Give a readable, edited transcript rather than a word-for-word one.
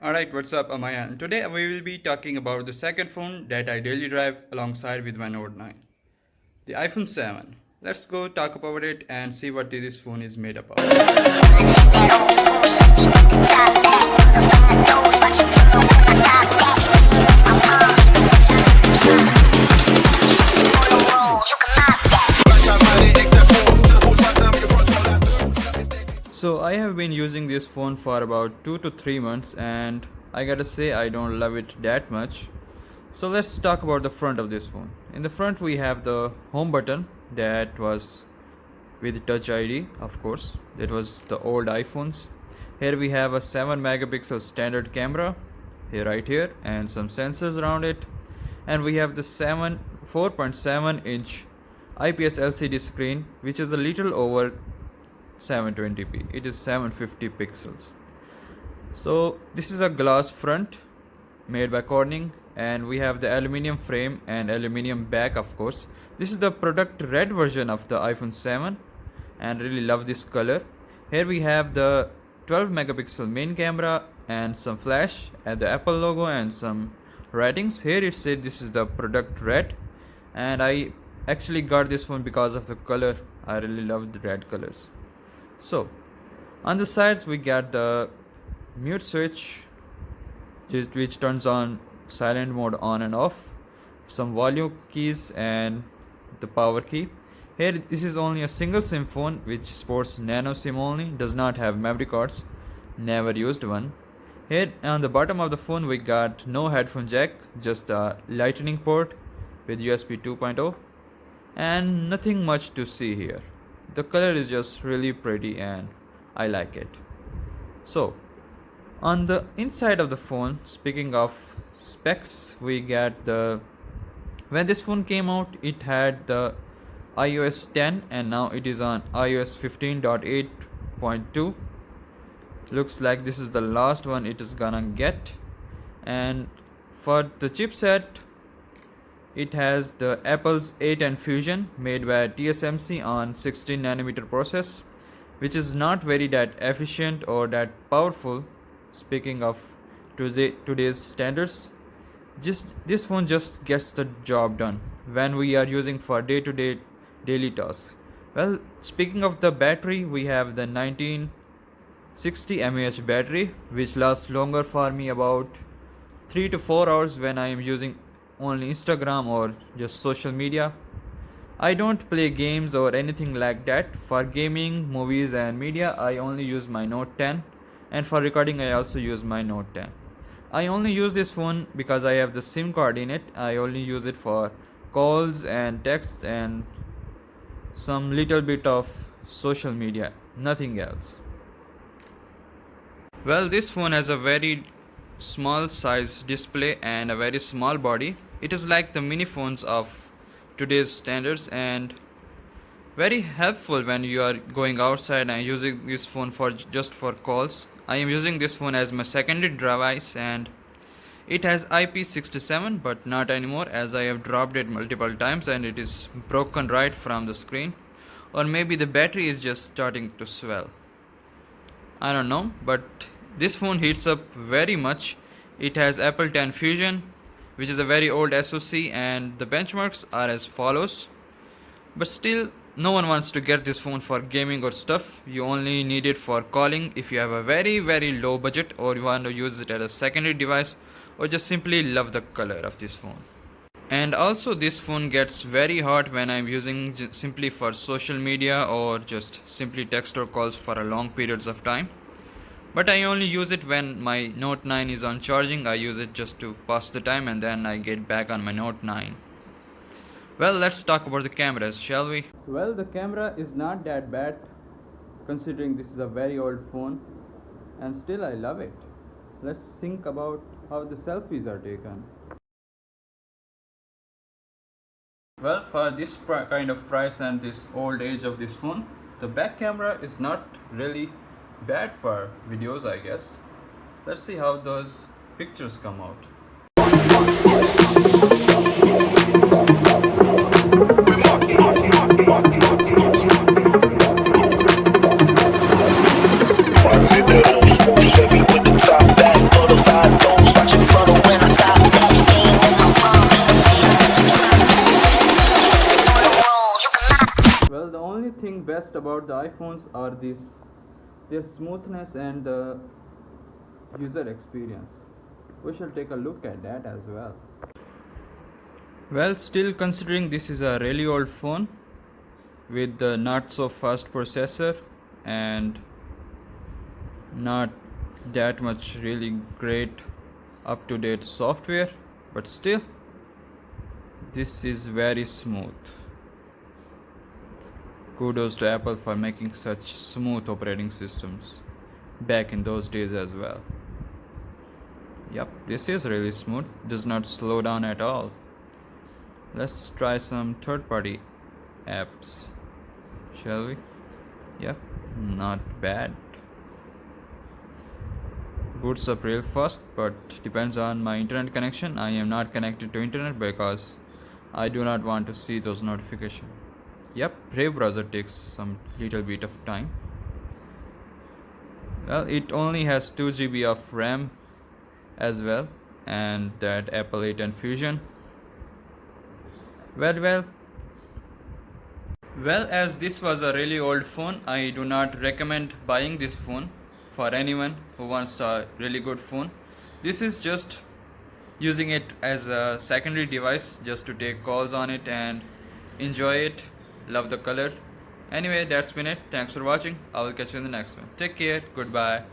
Alright, what's up, Amayan? Today we will be talking about the second phone that I daily drive alongside with my Note 9, the iPhone 7. Let's go talk about it and see what this phone is made up of. So I have been using this phone for about 2 to 3 months and I gotta say I don't love it that much. So let's talk about the front of this phone. In the front we have the home button that was with Touch ID, of course. That was the old iPhones. Here we have a 7 megapixel standard camera here, right here, and some sensors around it. And we have the 4.7 inch IPS LCD screen, which is a little over 720p. It is 750 pixels. So this is a glass front made by Corning, and we have the aluminium frame and aluminium back, of course. This is the product red version of the iPhone 7 and really love this color. Here we have the 12 megapixel main camera and some flash and the Apple logo and some writings. Here it said this is the product red, and I actually got this phone because of the color. I really love the red colors. So on the sides we got the mute switch which turns on silent mode on and off, some volume keys and the power key. Here this is only a single SIM phone which sports nano SIM only, does not have memory cards, never used one. Here on the bottom of the phone we got no headphone jack, just a lightning port with USB 2.0 and nothing much to see here. The color is just really pretty and I like it. So on the inside of the phone, speaking of specs, we get when this phone came out it had the iOS 10 and now it is on iOS 15.8.2. Looks like this is the last one it is gonna get. And for the chipset, it has the Apple's A10 Fusion made by TSMC on 16 nanometer process, which is not very that efficient or that powerful. Speaking of today's standards, this phone just gets the job done when we are using for day-to-day daily tasks. Well, speaking of the battery, we have the 1960 mAh battery, which lasts longer for me, about 3 to 4 hours when I am using only Instagram or just social media. I don't play games or anything like that. For gaming, movies and media, I only use my Note 10, and for recording I also use my Note 10. I only use this phone because I have the SIM card in it. I only use it for calls and texts and some little bit of social media, nothing else. Well, this phone has a very small size display and a very small body. It is like the mini phones of today's standards and very helpful when you are going outside and using this phone for just for calls. I am using this phone as my secondary device and it has IP67 but not anymore, as I have dropped it multiple times and it is broken right from the screen, or maybe the battery is just starting to swell. I don't know, but this phone heats up very much. It has Apple 10 Fusion, which is a very old SoC, and the benchmarks are as follows. But still, no one wants to get this phone for gaming or stuff. You only need it for calling if you have a very low budget, or you want to use it as a secondary device, or just simply love the color of this phone. And also this phone gets very hot when I'm using simply for social media or just simply text or calls for a long periods of time. But I only use it when my Note 9 is on charging. I use it just to pass the time and then I get back on my Note 9. Well, let's talk about the cameras, shall we? Well, the camera is not that bad considering this is a very old phone, and still I love it. Let's think about how the selfies are taken. Well, for this kind of price and this old age of this phone, the back camera is not really bad for videos, I guess. Let's see how those pictures come out. Chevy with the top back, best about the iPhones are their smoothness and the user experience. We shall take a look at that as well. Well, still considering this is a really old phone with the not so fast processor and not that much really great up to date software, but still this is very smooth. Kudos to Apple for making such smooth operating systems back in those days as well. Yep, this is really smooth, does not slow down at all. Let's try some third party apps, shall we? Yep, not bad. Boots up real fast, but depends on my internet connection. I am not connected to internet because I do not want to see those notifications. Yep, Brave browser takes some little bit of time. Well, it only has 2 GB of RAM as well, and that Apple 8 and Fusion. Well, as this was a really old phone, I do not recommend buying this phone for anyone who wants a really good phone. This is just using it as a secondary device just to take calls on it and enjoy it. Love the color. Anyway, that's been it. Thanks for watching. I will catch you in the next one. Take care. Goodbye.